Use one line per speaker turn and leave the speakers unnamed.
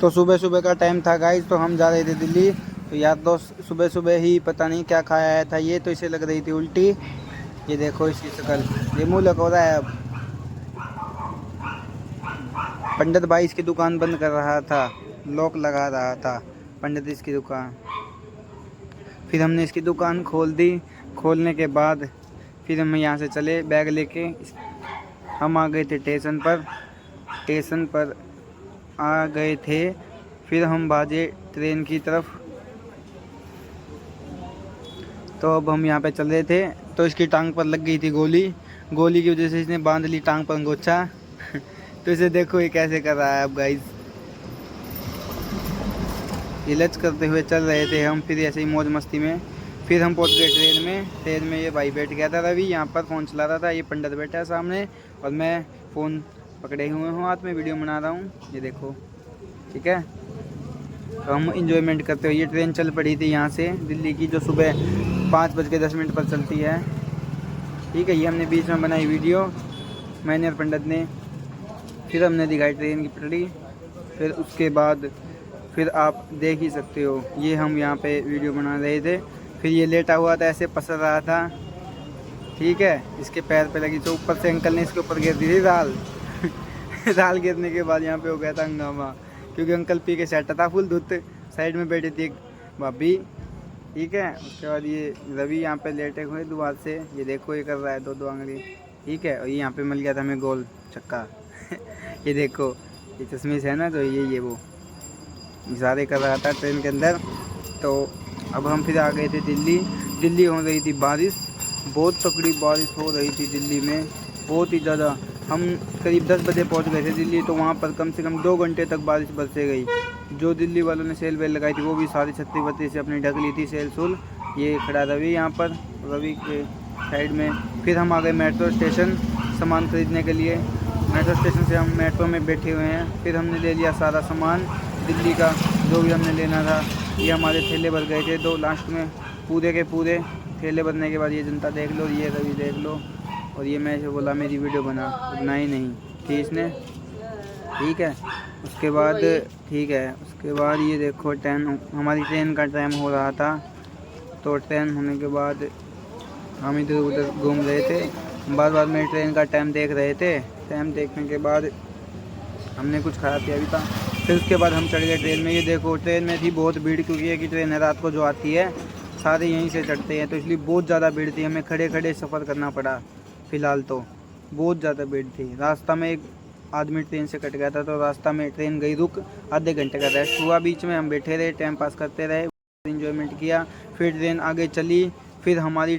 तो सुबह सुबह का टाइम था गाइस, तो हम जा रहे थे दिल्ली। तो यार दोस्त सुबह सुबह ही पता नहीं क्या खाया आया था ये, तो इसे लग रही थी उल्टी। ये देखो इसकी शक्ल, ये मुंह लग रहा है अब। पंडित भाई इसकी दुकान बंद कर रहा था, लॉक लगा रहा था पंडित इसकी दुकान। फिर हमने इसकी दुकान खोल दी। खोलने के बाद फिर हम यहाँ से चले बैग लेके। हम आ गए थे स्टेशन पर। स्टेशन पर आ गए थे, फिर हम भागे ट्रेन की तरफ। तो अब हम यहाँ पे चल रहे थे, तो इसकी टांग पर लग गई थी गोली। गोली की वजह से इसने बांध ली टांग पर अंगोछा। तो इसे देखो ये कैसे कर रहा है अब गाइस। ये लच करते हुए चल रहे थे हम, फिर ऐसे ही मौज मस्ती में। फिर हम पहुँच गए ट्रेन में। ट्रेन में ये भाई बैठ गया था रवि, यहाँ पर फ़ोन चला रहा था। ये पंडित बैठा है सामने और मैं फ़ोन पकड़े हुए हूँ हाथ में, वीडियो बना रहा हूँ। ये देखो, ठीक है। तो हम इंजॉयमेंट करते हुए, ये ट्रेन चल पड़ी थी यहाँ से दिल्ली की, जो सुबह 5:10 पर चलती है। ठीक है, ये हमने बीच में बनाई वीडियो, मैंने और पंडित ने। फिर हमने दिखाई ट्रेन की पटरी। फिर उसके बाद फिर आप देख ही सकते हो, ये हम यहाँ पे वीडियो बना रहे थे। फिर ये लेटा हुआ था, ऐसे पसर रहा था। ठीक है, इसके पैर पे लगी, तो ऊपर से अंकल ने इसके ऊपर गिर दी थी दाल। दाल गिरने के बाद यहाँ पे हो गया था हंगामा, क्योंकि अंकल पी के सेट था फुल धुत। साइड में बैठी थी एक भाभी। ठीक है, उसके बाद ये रवि यहाँ पे लेटे हुए दोबारा से। ये देखो ये कर रहा है दो दो आंगली। ठीक है, और ये यहाँ पे मिल गया था हमें गोल चक्का। ये देखो, ये चश्मे से है ना, तो ये वो इशारे कर रहा था ट्रेन के अंदर। तो अब हम फिर आ गए थे दिल्ली। दिल्ली हो रही थी बारिश, बहुत तकड़ी बारिश हो रही थी दिल्ली में, बहुत ही ज़्यादा। हम करीब 10 बजे पहुंच गए थे दिल्ली, तो वहाँ पर कम से कम 2 घंटे तक बारिश बरसे गई। जो दिल्ली वालों ने सेल वेल लगाई थी वो भी सारी छत्ती वत्ती से अपनी ढक ली थी, सेल सुल। ये खड़ा रवि यहाँ पर, रवि के साइड में। फिर हम आ गए मेट्रो स्टेशन सामान खरीदने के लिए। मेट्रो स्टेशन से हम मेट्रो में बैठे हुए हैं। फिर हमने ले लिया सारा सामान दिल्ली का, जो भी हमने लेना था। ये हमारे थैले भर गए थे 2 लास्ट में, पूरे के पूरे थैले भरने के बाद ये जनता देख लो, ये रवि देख लो। और ये मैं इसे बोला मेरी वीडियो बना ही नहीं थी इसने। ठीक है, उसके बाद ठीक है, उसके बाद ये देखो ट्रेन, हमारी ट्रेन का टाइम हो रहा था। तो ट्रेन होने के बाद हम इधर उधर घूम रहे थे, बार बार में ट्रेन का टाइम देख रहे थे। टाइम देखने के बाद हमने कुछ खाया पिया भी था। फिर उसके बाद हम चढ़ गए ट्रेन में। ये देखो ट्रेन में थी बहुत भीड़, क्योंकि एक ही ट्रेन है रात को जो आती है, सारे यहीं से चढ़ते हैं, तो इसलिए बहुत ज़्यादा भीड़ थी। हमें खड़े खड़े सफ़र करना पड़ा। फ़िलहाल तो बहुत ज़्यादा भीड़ थी। रास्ता में एक आदमी ट्रेन से कट गया था, तो रास्ता में ट्रेन गई रुक, आधे घंटे का रेस्ट हुआ। बीच में हम बैठे रहे, टाइम पास करते रहे, इन्जॉयमेंट किया। फिर ट्रेन आगे चली, फिर हमारी